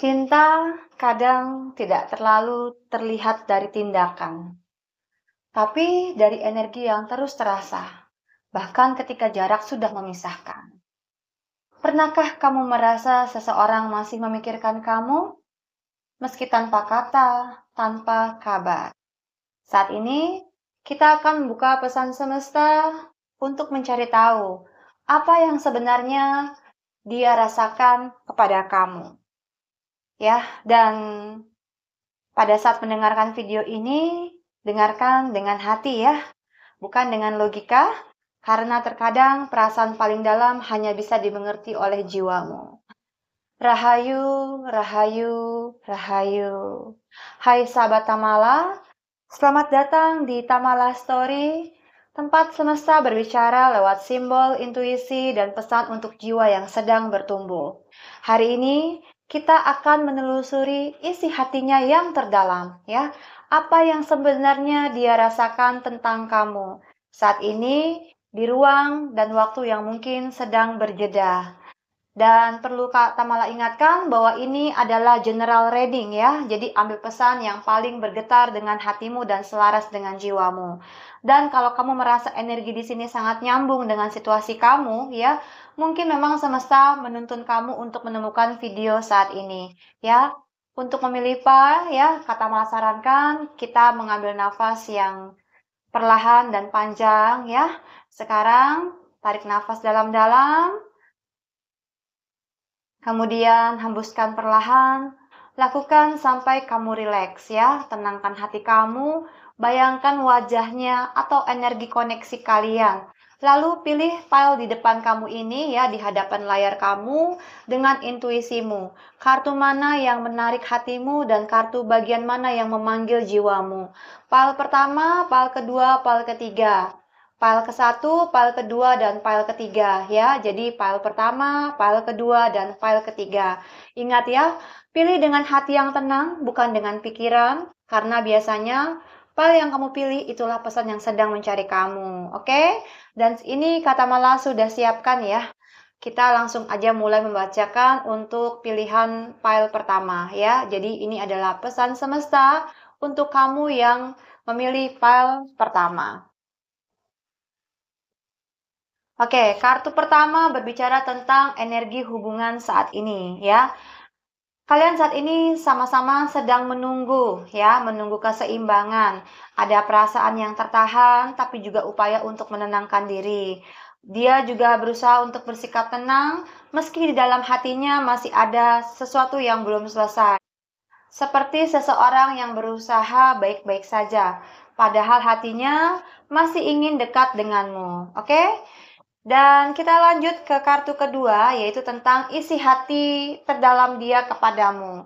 Cinta kadang tidak terlalu terlihat dari tindakan, tapi dari energi yang terus terasa, bahkan ketika jarak sudah memisahkan. Pernahkah kamu merasa seseorang masih memikirkan kamu, meski tanpa kata, tanpa kabar? Saat ini, kita akan membuka pesan semesta untuk mencari tahu apa yang sebenarnya dia rasakan kepada kamu. Ya, dan pada saat mendengarkan video ini, dengarkan dengan hati ya, bukan dengan logika, karena terkadang perasaan paling dalam hanya bisa dimengerti oleh jiwamu. Rahayu, rahayu, rahayu. Hai sahabat Tamala, selamat datang di Tamala Story, tempat semesta berbicara lewat simbol, intuisi, dan pesan untuk jiwa yang sedang bertumbuh. Hari ini kita akan menelusuri isi hatinya yang terdalam, ya. Apa yang sebenarnya dia rasakan tentang kamu saat ini di ruang dan waktu yang mungkin sedang berjeda. Dan perlu Kak Tamala ingatkan bahwa ini adalah general reading ya. Jadi ambil pesan yang paling bergetar dengan hatimu dan selaras dengan jiwamu. Dan kalau kamu merasa energi di sini sangat nyambung dengan situasi kamu ya, mungkin memang semesta menuntun kamu untuk menemukan video saat ini ya. Untuk memilih ya, Kak Tamala sarankan kita mengambil nafas yang perlahan dan panjang ya. Sekarang tarik nafas dalam-dalam. Kemudian hembuskan perlahan, lakukan sampai kamu rileks ya, tenangkan hati kamu, bayangkan wajahnya atau energi koneksi kalian. Lalu pilih file di depan kamu ini ya, di hadapan layar kamu dengan intuisimu. Kartu mana yang menarik hatimu dan kartu bagian mana yang memanggil jiwamu. File pertama, file kedua, file ketiga. File ke-1, file kedua, dan file ketiga ya. Jadi file pertama, file kedua, dan file ketiga. Ingat ya, pilih dengan hati yang tenang, bukan dengan pikiran, karena biasanya file yang kamu pilih itulah pesan yang sedang mencari kamu. Oke? Dan ini kata Mala sudah siapkan ya. Kita langsung aja mulai membacakan untuk pilihan file pertama ya. Jadi ini adalah pesan semesta untuk kamu yang memilih file pertama. Oke, kartu pertama berbicara tentang energi hubungan saat ini ya. Kalian saat ini sama-sama sedang menunggu ya, menunggu keseimbangan. Ada perasaan yang tertahan tapi juga upaya untuk menenangkan diri. Dia juga berusaha untuk bersikap tenang meski di dalam hatinya masih ada sesuatu yang belum selesai. Seperti seseorang yang berusaha baik-baik saja, padahal hatinya masih ingin dekat denganmu. Oke? Dan kita lanjut ke kartu kedua, yaitu tentang isi hati terdalam dia kepadamu.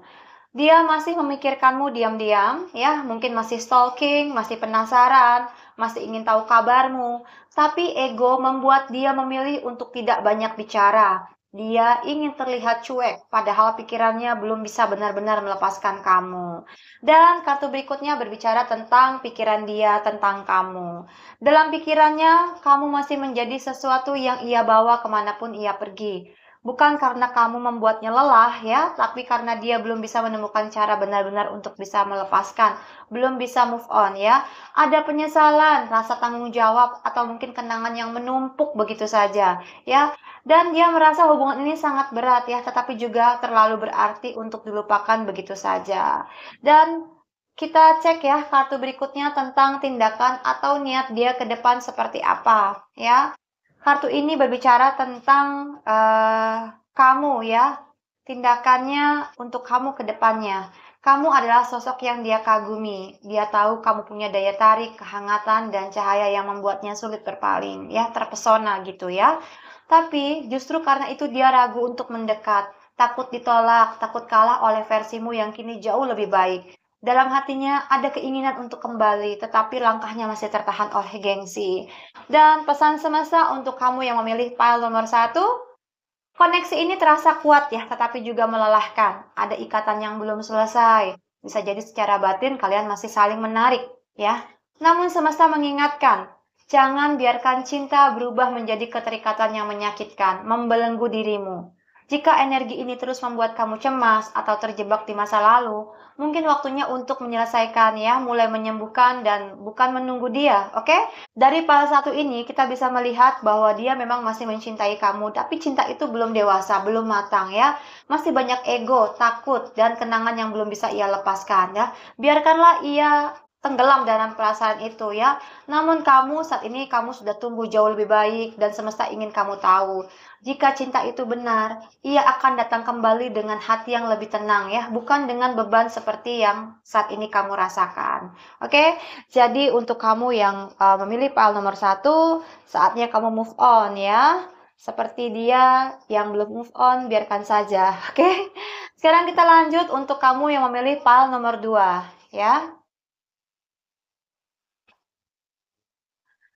Dia masih memikirkanmu diam-diam, ya, mungkin masih stalking, masih penasaran, masih ingin tahu kabarmu. Tapi ego membuat dia memilih untuk tidak banyak bicara. Dia ingin terlihat cuek, padahal pikirannya belum bisa benar-benar melepaskan kamu. Dan kartu berikutnya berbicara tentang pikiran dia tentang kamu. Dalam pikirannya, kamu masih menjadi sesuatu yang ia bawa kemanapun ia pergi. Bukan karena kamu membuatnya lelah ya, tapi karena dia belum bisa menemukan cara benar-benar untuk bisa melepaskan, belum bisa move on ya. Ada penyesalan, rasa tanggung jawab, atau mungkin kenangan yang menumpuk begitu saja ya. Dan dia merasa hubungan ini sangat berat ya, tetapi juga terlalu berarti untuk dilupakan begitu saja. Dan kita cek ya kartu berikutnya tentang tindakan atau niat dia ke depan seperti apa ya. Kartu ini berbicara tentang kamu ya, tindakannya untuk kamu ke depannya. Kamu adalah sosok yang dia kagumi. Dia tahu kamu punya daya tarik, kehangatan, dan cahaya yang membuatnya sulit berpaling, ya, terpesona gitu ya. Tapi justru karena itu dia ragu untuk mendekat, takut ditolak, takut kalah oleh versimu yang kini jauh lebih baik. Dalam hatinya ada keinginan untuk kembali, tetapi langkahnya masih tertahan oleh gengsi. Dan pesan semesta untuk kamu yang memilih file nomor 1, koneksi ini terasa kuat ya, tetapi juga melelahkan. Ada ikatan yang belum selesai. Bisa jadi secara batin kalian masih saling menarik ya. Namun semesta mengingatkan, jangan biarkan cinta berubah menjadi keterikatan yang menyakitkan, membelenggu dirimu. Jika energi ini terus membuat kamu cemas atau terjebak di masa lalu, mungkin waktunya untuk menyelesaikan ya, mulai menyembuhkan dan bukan menunggu dia, oke? Dari file satu ini kita bisa melihat bahwa dia memang masih mencintai kamu, tapi cinta itu belum dewasa, belum matang ya. Masih banyak ego, takut, dan kenangan yang belum bisa ia lepaskan ya. Biarkanlah ia tenggelam dalam perasaan itu ya. Namun kamu saat ini kamu sudah tumbuh jauh lebih baik dan semesta ingin kamu tahu. Jika cinta itu benar, ia akan datang kembali dengan hati yang lebih tenang ya, bukan dengan beban seperti yang saat ini kamu rasakan. Oke? Jadi untuk kamu yang memilih file nomor satu, saatnya kamu move on ya. Seperti dia yang belum move on, biarkan saja. Oke? Sekarang kita lanjut untuk kamu yang memilih file nomor 2 ya.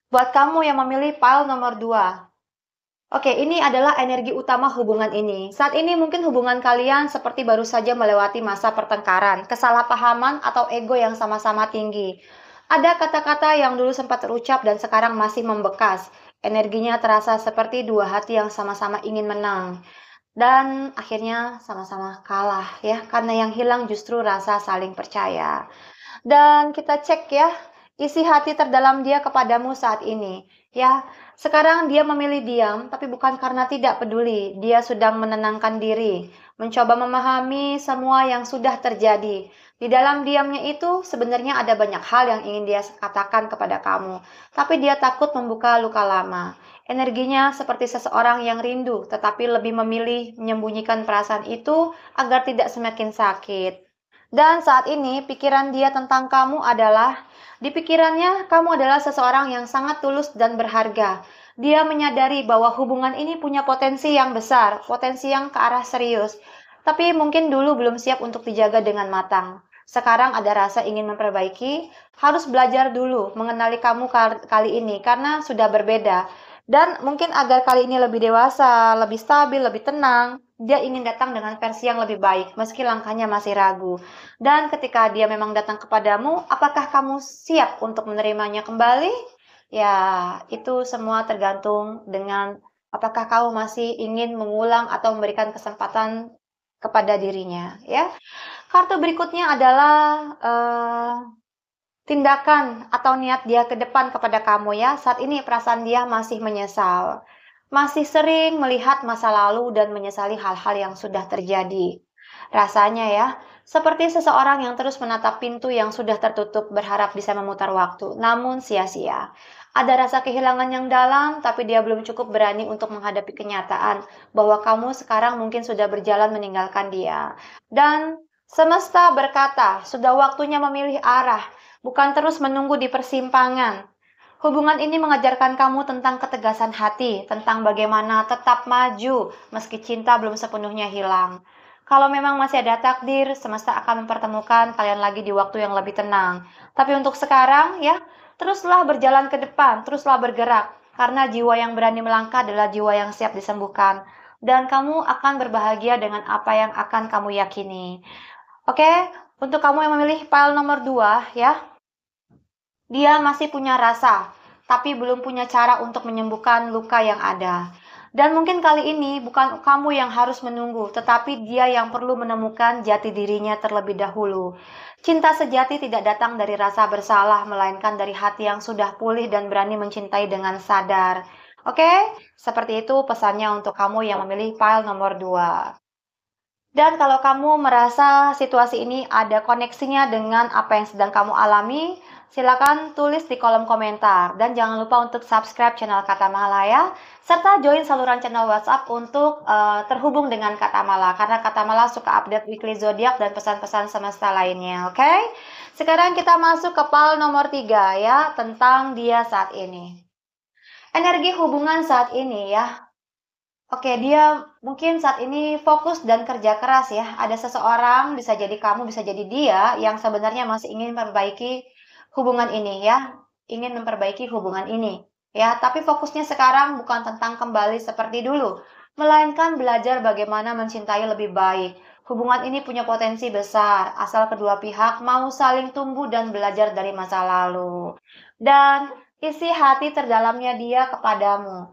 Buat kamu yang memilih file nomor 2. Oke, ini adalah energi utama hubungan ini. Saat ini mungkin hubungan kalian seperti baru saja melewati masa pertengkaran, kesalahpahaman, atau ego yang sama-sama tinggi. Ada kata-kata yang dulu sempat terucap dan sekarang masih membekas. Energinya terasa seperti dua hati yang sama-sama ingin menang. Dan akhirnya sama-sama kalah ya, karena yang hilang justru rasa saling percaya. Dan kita cek ya, isi hati terdalam dia kepadamu saat ini. Ya, sekarang dia memilih diam, tapi bukan karena tidak peduli. Dia sedang menenangkan diri, mencoba memahami semua yang sudah terjadi. Di dalam diamnya itu sebenarnya ada banyak hal yang ingin dia katakan kepada kamu, tapi dia takut membuka luka lama. Energinya seperti seseorang yang rindu, tetapi lebih memilih menyembunyikan perasaan itu agar tidak semakin sakit. Dan saat ini pikiran dia tentang kamu adalah, di pikirannya kamu adalah seseorang yang sangat tulus dan berharga. Dia menyadari bahwa hubungan ini punya potensi yang besar, potensi yang ke arah serius. Tapi mungkin dulu belum siap untuk dijaga dengan matang. Sekarang ada rasa ingin memperbaiki, harus belajar dulu mengenali kamu kali ini karena sudah berbeda. Dan mungkin agar kali ini lebih dewasa, lebih stabil, lebih tenang, dia ingin datang dengan versi yang lebih baik, meski langkahnya masih ragu. Dan ketika dia memang datang kepadamu, apakah kamu siap untuk menerimanya kembali? Ya, itu semua tergantung dengan apakah kamu masih ingin mengulang atau memberikan kesempatan kepada dirinya, ya. Kartu berikutnya adalah tindakan atau niat dia ke depan kepada kamu ya. Saat ini perasaan dia masih menyesal. Masih sering melihat masa lalu dan menyesali hal-hal yang sudah terjadi. Rasanya ya, seperti seseorang yang terus menatap pintu yang sudah tertutup berharap bisa memutar waktu, namun sia-sia. Ada rasa kehilangan yang dalam, tapi dia belum cukup berani untuk menghadapi kenyataan bahwa kamu sekarang mungkin sudah berjalan meninggalkan dia. Dan semesta berkata, sudah waktunya memilih arah, bukan terus menunggu di persimpangan. Hubungan ini mengajarkan kamu tentang ketegasan hati, tentang bagaimana tetap maju meski cinta belum sepenuhnya hilang. Kalau memang masih ada takdir, semesta akan mempertemukan kalian lagi di waktu yang lebih tenang. Tapi untuk sekarang ya, teruslah berjalan ke depan, teruslah bergerak. Karena jiwa yang berani melangkah adalah jiwa yang siap disembuhkan. Dan kamu akan berbahagia dengan apa yang akan kamu yakini. Oke, untuk kamu yang memilih file nomor 2 ya, dia masih punya rasa, tapi belum punya cara untuk menyembuhkan luka yang ada. Dan mungkin kali ini bukan kamu yang harus menunggu, tetapi dia yang perlu menemukan jati dirinya terlebih dahulu. Cinta sejati tidak datang dari rasa bersalah, melainkan dari hati yang sudah pulih dan berani mencintai dengan sadar. Oke, seperti itu pesannya untuk kamu yang memilih file nomor 2. Dan kalau kamu merasa situasi ini ada koneksinya dengan apa yang sedang kamu alami, silakan tulis di kolom komentar. Dan jangan lupa untuk subscribe channel Kata Mala ya, serta join saluran channel WhatsApp untuk terhubung dengan Kata Mala. Karena Kata Mala suka update weekly zodiak dan pesan-pesan semesta lainnya, oke? Sekarang kita masuk ke file nomor 3 ya, tentang dia saat ini. Energi hubungan saat ini ya, oke, dia mungkin saat ini fokus dan kerja keras ya. Ada seseorang, bisa jadi kamu, bisa jadi dia, yang sebenarnya masih ingin memperbaiki hubungan ini ya. Ingin memperbaiki hubungan ini ya. Tapi fokusnya sekarang bukan tentang kembali seperti dulu, melainkan belajar bagaimana mencintai lebih baik. Hubungan ini punya potensi besar, asal kedua pihak mau saling tumbuh dan belajar dari masa lalu. Dan isi hati terdalamnya dia kepadamu.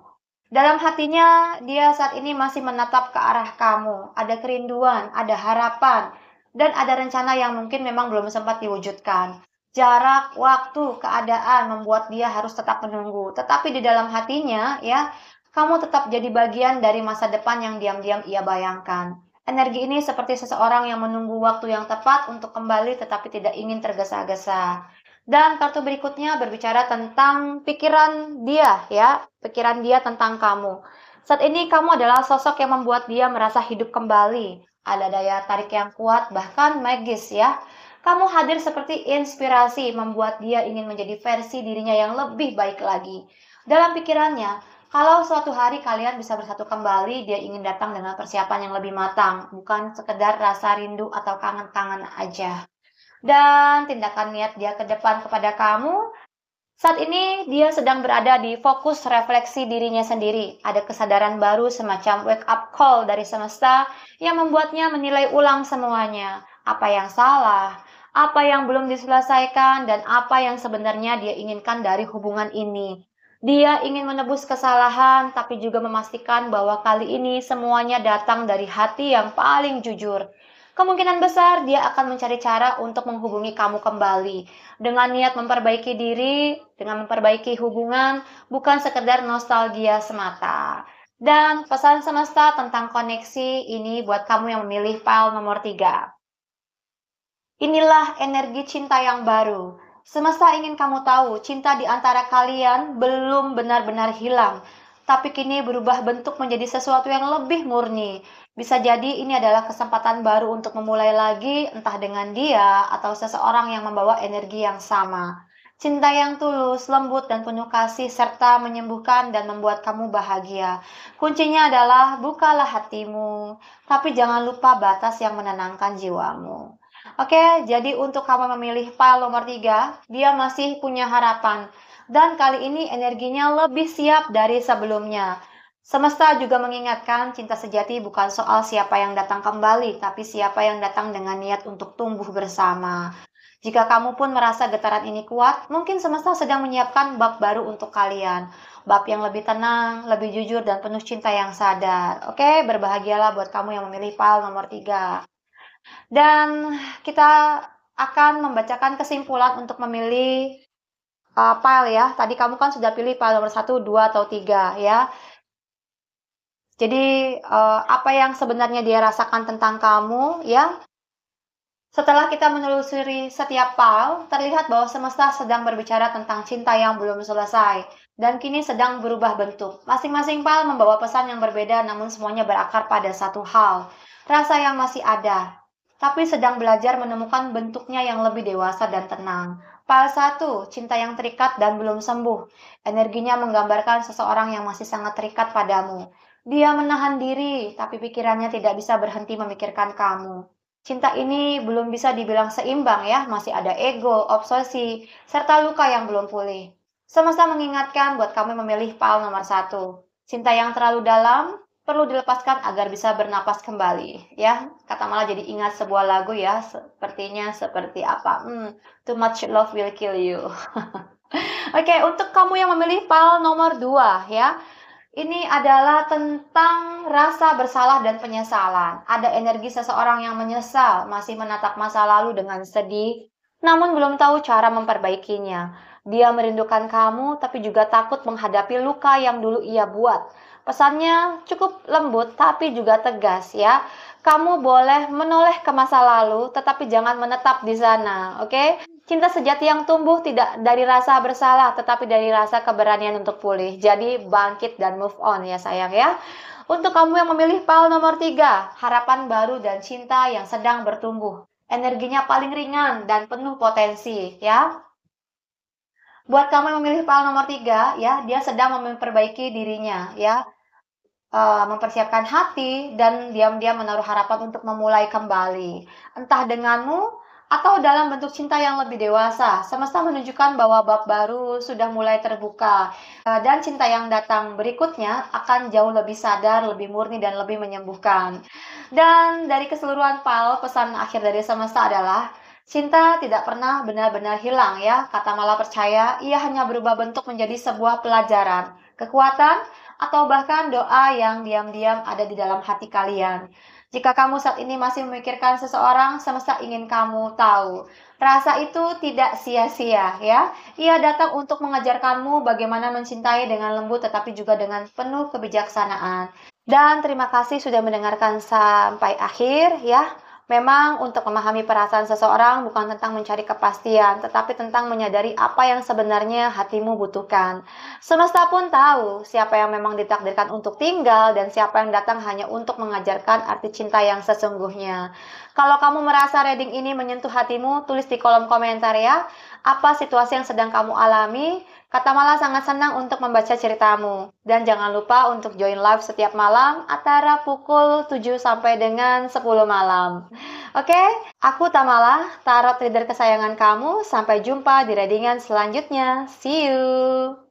Dalam hatinya, dia saat ini masih menatap ke arah kamu. Ada kerinduan, ada harapan, dan ada rencana yang mungkin memang belum sempat diwujudkan. Jarak, waktu, keadaan membuat dia harus tetap menunggu. Tetapi di dalam hatinya, ya, kamu tetap jadi bagian dari masa depan yang diam-diam ia bayangkan. Energi ini seperti seseorang yang menunggu waktu yang tepat untuk kembali tetapi tidak ingin tergesa-gesa. Dan kartu berikutnya berbicara tentang pikiran dia, ya, pikiran dia tentang kamu. Saat ini kamu adalah sosok yang membuat dia merasa hidup kembali. Ada daya tarik yang kuat, bahkan magis ya. Kamu hadir seperti inspirasi, membuat dia ingin menjadi versi dirinya yang lebih baik lagi. Dalam pikirannya, kalau suatu hari kalian bisa bersatu kembali, dia ingin datang dengan persiapan yang lebih matang, bukan sekedar rasa rindu atau kangen-kangen aja. Dan tindakan niat dia ke depan kepada kamu, saat ini dia sedang berada di fokus refleksi dirinya sendiri. Ada kesadaran baru semacam wake up call dari semesta yang membuatnya menilai ulang semuanya. Apa yang salah, apa yang belum diselesaikan, dan apa yang sebenarnya dia inginkan dari hubungan ini. Dia ingin menebus kesalahan, tapi juga memastikan bahwa kali ini semuanya datang dari hati yang paling jujur. Kemungkinan besar dia akan mencari cara untuk menghubungi kamu kembali dengan niat memperbaiki diri, dengan memperbaiki hubungan, bukan sekedar nostalgia semata. Dan pesan semesta tentang koneksi ini buat kamu yang memilih file nomor 3. Inilah energi cinta yang baru. Semesta ingin kamu tahu, cinta di antara kalian belum benar-benar hilang, tapi kini berubah bentuk menjadi sesuatu yang lebih murni. Bisa jadi ini adalah kesempatan baru untuk memulai lagi, entah dengan dia atau seseorang yang membawa energi yang sama. Cinta yang tulus, lembut, dan penuh kasih, serta menyembuhkan dan membuat kamu bahagia. Kuncinya adalah bukalah hatimu, tapi jangan lupa batas yang menenangkan jiwamu. Oke, jadi untuk kamu memilih file nomor 3, dia masih punya harapan. Dan kali ini energinya lebih siap dari sebelumnya. Semesta juga mengingatkan cinta sejati bukan soal siapa yang datang kembali, tapi siapa yang datang dengan niat untuk tumbuh bersama. Jika kamu pun merasa getaran ini kuat, mungkin semesta sedang menyiapkan bab baru untuk kalian. Bab yang lebih tenang, lebih jujur, dan penuh cinta yang sadar. Oke, berbahagialah buat kamu yang memilih file nomor 3. Dan kita akan membacakan kesimpulan untuk memilih file ya. Tadi kamu kan sudah pilih file nomor 1, 2, atau 3 ya. Jadi apa yang sebenarnya dia rasakan tentang kamu ya. Setelah kita menelusuri setiap file, terlihat bahwa semesta sedang berbicara tentang cinta yang belum selesai dan kini sedang berubah bentuk. Masing-masing file membawa pesan yang berbeda namun semuanya berakar pada satu hal. Rasa yang masih ada, tapi sedang belajar menemukan bentuknya yang lebih dewasa dan tenang. File 1, cinta yang terikat dan belum sembuh. Energinya menggambarkan seseorang yang masih sangat terikat padamu. Dia menahan diri, tapi pikirannya tidak bisa berhenti memikirkan kamu. Cinta ini belum bisa dibilang seimbang ya, masih ada ego, obsesi, serta luka yang belum pulih. Semesta mengingatkan buat kamu memilih file nomor 1. Cinta yang terlalu dalam perlu dilepaskan agar bisa bernapas kembali ya. Kata malah jadi ingat sebuah lagu ya, sepertinya seperti apa? Too much love will kill you. Oke, untuk kamu yang memilih file nomor 2 ya. Ini adalah tentang rasa bersalah dan penyesalan. Ada energi seseorang yang menyesal, masih menatap masa lalu dengan sedih, namun belum tahu cara memperbaikinya. Dia merindukan kamu, tapi juga takut menghadapi luka yang dulu ia buat. Pesannya cukup lembut, tapi juga tegas ya. Kamu boleh menoleh ke masa lalu, tetapi jangan menetap di sana, oke? Cinta sejati yang tumbuh tidak dari rasa bersalah, tetapi dari rasa keberanian untuk pulih. Jadi bangkit dan move on ya sayang ya. Untuk kamu yang memilih file nomor 3, harapan baru dan cinta yang sedang bertumbuh. Energinya paling ringan dan penuh potensi ya. Buat kamu yang memilih file nomor 3 ya, dia sedang memperbaiki dirinya ya. Mempersiapkan hati dan diam-diam menaruh harapan untuk memulai kembali. Entah denganmu atau dalam bentuk cinta yang lebih dewasa, semesta menunjukkan bahwa bab baru sudah mulai terbuka. Dan cinta yang datang berikutnya akan jauh lebih sadar, lebih murni, dan lebih menyembuhkan. Dan dari keseluruhan file, pesan akhir dari semesta adalah cinta tidak pernah benar-benar hilang ya. Kata malah percaya, ia hanya berubah bentuk menjadi sebuah pelajaran, kekuatan, atau bahkan doa yang diam-diam ada di dalam hati kalian. Jika kamu saat ini masih memikirkan seseorang, semesta ingin kamu tahu. Rasa itu tidak sia-sia ya. Ia datang untuk mengajarkanmu bagaimana mencintai dengan lembut tetapi juga dengan penuh kebijaksanaan. Dan terima kasih sudah mendengarkan sampai akhir ya. Memang untuk memahami perasaan seseorang bukan tentang mencari kepastian, tetapi tentang menyadari apa yang sebenarnya hatimu butuhkan. Semesta pun tahu siapa yang memang ditakdirkan untuk tinggal dan siapa yang datang hanya untuk mengajarkan arti cinta yang sesungguhnya. Kalau kamu merasa reading ini menyentuh hatimu, tulis di kolom komentar ya. Apa situasi yang sedang kamu alami? Kata Mala sangat senang untuk membaca ceritamu. Dan jangan lupa untuk join live setiap malam antara pukul 7 sampai dengan 10 malam. Oke, aku Tamala, tarot reader kesayangan kamu. Sampai jumpa di readingan selanjutnya. See you!